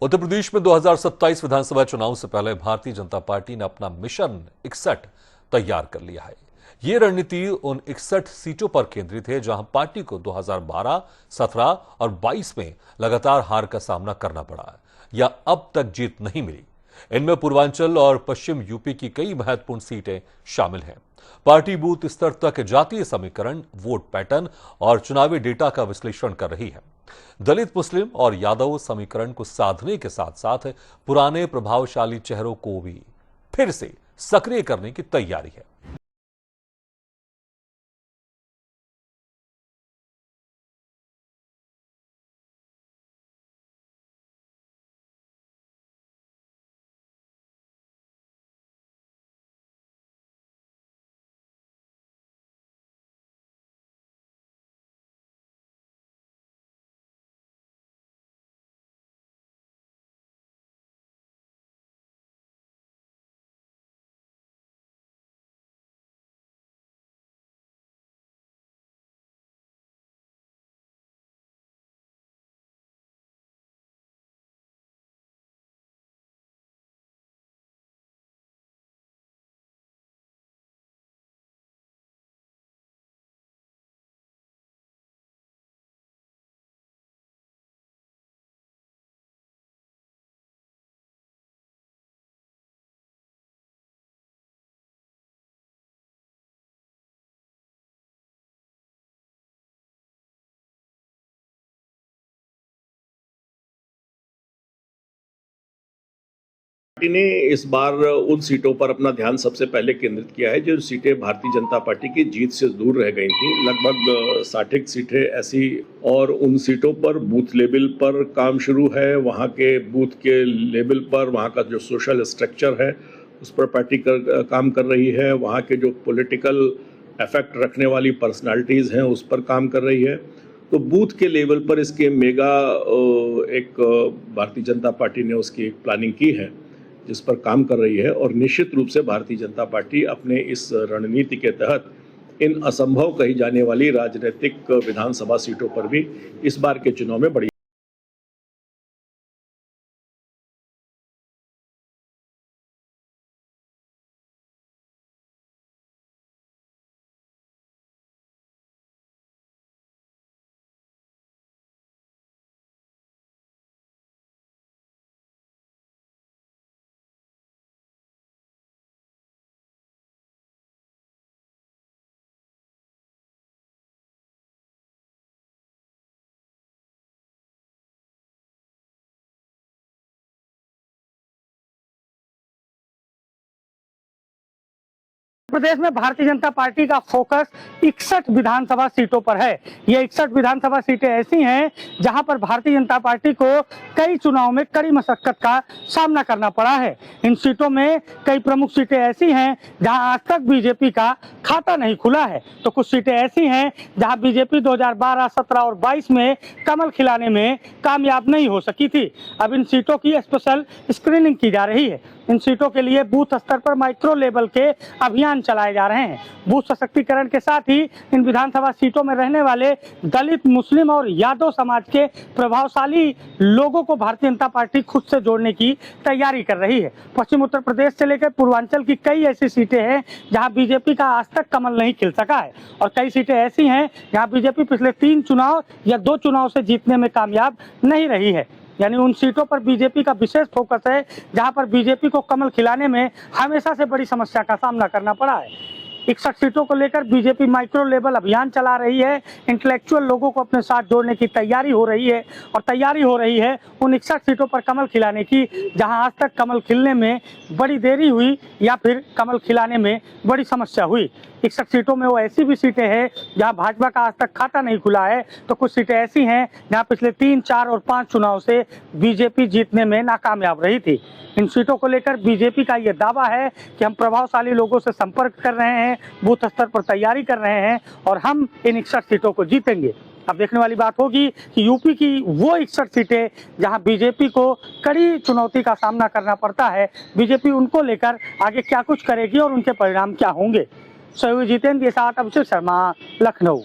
उत्तर प्रदेश में 2027 विधानसभा चुनाव से पहले भारतीय जनता पार्टी ने अपना मिशन 61 तैयार कर लिया है। ये रणनीति उन 61 सीटों पर केंद्रित है जहां पार्टी को 2012, 17 और 22 में लगातार हार का सामना करना पड़ा है या अब तक जीत नहीं मिली। इनमें पूर्वांचल और पश्चिम यूपी की कई महत्वपूर्ण सीटें शामिल हैं। पार्टी बूथ स्तर तक जातीय समीकरण, वोट पैटर्न और चुनावी डेटा का विश्लेषण कर रही है। दलित, मुस्लिम और यादव समीकरण को साधने के साथ साथ पुराने प्रभावशाली चेहरों को भी फिर से सक्रिय करने की तैयारी है। पार्टी ने इस बार उन सीटों पर अपना ध्यान सबसे पहले केंद्रित किया है जो सीटें भारतीय जनता पार्टी की जीत से दूर रह गई थी। लगभग 60 सीटें ऐसी, और उन सीटों पर बूथ लेवल पर काम शुरू है। वहां के बूथ के लेवल पर वहां का जो सोशल स्ट्रक्चर है उस पर पार्टी काम कर रही है। वहां के जो पॉलिटिकल इफेक्ट रखने वाली पर्सनालिटीज़ हैं उस पर काम कर रही है। तो बूथ के लेवल पर इसके मेगा एक भारतीय जनता पार्टी ने उसकी एक प्लानिंग की है जिस पर काम कर रही है, और निश्चित रूप से भारतीय जनता पार्टी अपने इस रणनीति के तहत इन असंभव कही जाने वाली राजनीतिक विधानसभा सीटों पर भी इस बार के चुनाव में बड़ी प्रदेश में भारतीय जनता पार्टी का फोकस 61 विधानसभा सीटों पर है। ये 61 विधानसभा सीटें ऐसी हैं जहां पर भारतीय जनता पार्टी को कई चुनाव में कड़ी मशक्कत का सामना करना पड़ा है। इन सीटों में कई प्रमुख सीटें ऐसी हैं जहां आज तक बीजेपी का खाता नहीं खुला है, तो कुछ सीटें ऐसी हैं जहां बीजेपी 2012, 17 और 22 में कमल खिलाने में कामयाब नहीं हो सकी थी। अब इन सीटों की स्पेशल स्क्रीनिंग की जा रही है। इन सीटों के लिए बूथ स्तर पर माइक्रो लेवल के अभियान चलाए जा रहे हैं। बूथ सशक्तिकरण के साथ ही इन विधानसभा सीटों में रहने वाले दलित, मुस्लिम और यादव समाज के प्रभावशाली लोगों को भारतीय जनता पार्टी खुद से जोड़ने की तैयारी कर रही है। पश्चिम उत्तर प्रदेश से लेकर पूर्वांचल की कई ऐसी सीटें हैं जहां बीजेपी का आज तक कमल नहीं खिल सका है, और कई सीटें ऐसी हैं जहां बीजेपी पिछले 3 चुनाव या 2 चुनाव से जीतने में कामयाब नहीं रही है। यानी उन सीटों पर बीजेपी का विशेष फोकस है जहां पर बीजेपी को कमल खिलाने में हमेशा से बड़ी समस्या का सामना करना पड़ा है। 61 सीटों को लेकर बीजेपी माइक्रो लेवल अभियान चला रही है। इंटेलेक्चुअल लोगों को अपने साथ जोड़ने की तैयारी हो रही है, और तैयारी हो रही है उन 61 सीटों पर कमल खिलाने की जहां आज तक कमल खिलने में बड़ी देरी हुई या फिर कमल खिलाने में बड़ी समस्या हुई। 61 सीटों में वो ऐसी भी सीटें हैं जहां भाजपा का आज तक खाता नहीं खुला है, तो कुछ सीटें ऐसी हैं जहां पिछले 3, 4 और 5 चुनाव से बीजेपी जीतने में नाकामयाब रही थी। इन सीटों को लेकर बीजेपी का ये दावा है कि हम प्रभावशाली लोगों से संपर्क कर रहे हैं, बूथ स्तर पर तैयारी कर रहे हैं और हम इन 61 सीटों को जीतेंगे। अब देखने वाली बात होगी कि यूपी की वो 61 सीटें जहां बीजेपी को कड़ी चुनौती का सामना करना पड़ता है, बीजेपी उनको लेकर आगे क्या कुछ करेगी और उनके परिणाम क्या होंगे। सहयोगी जितेंद्र के साथ अभिषेक शर्मा, लखनऊ।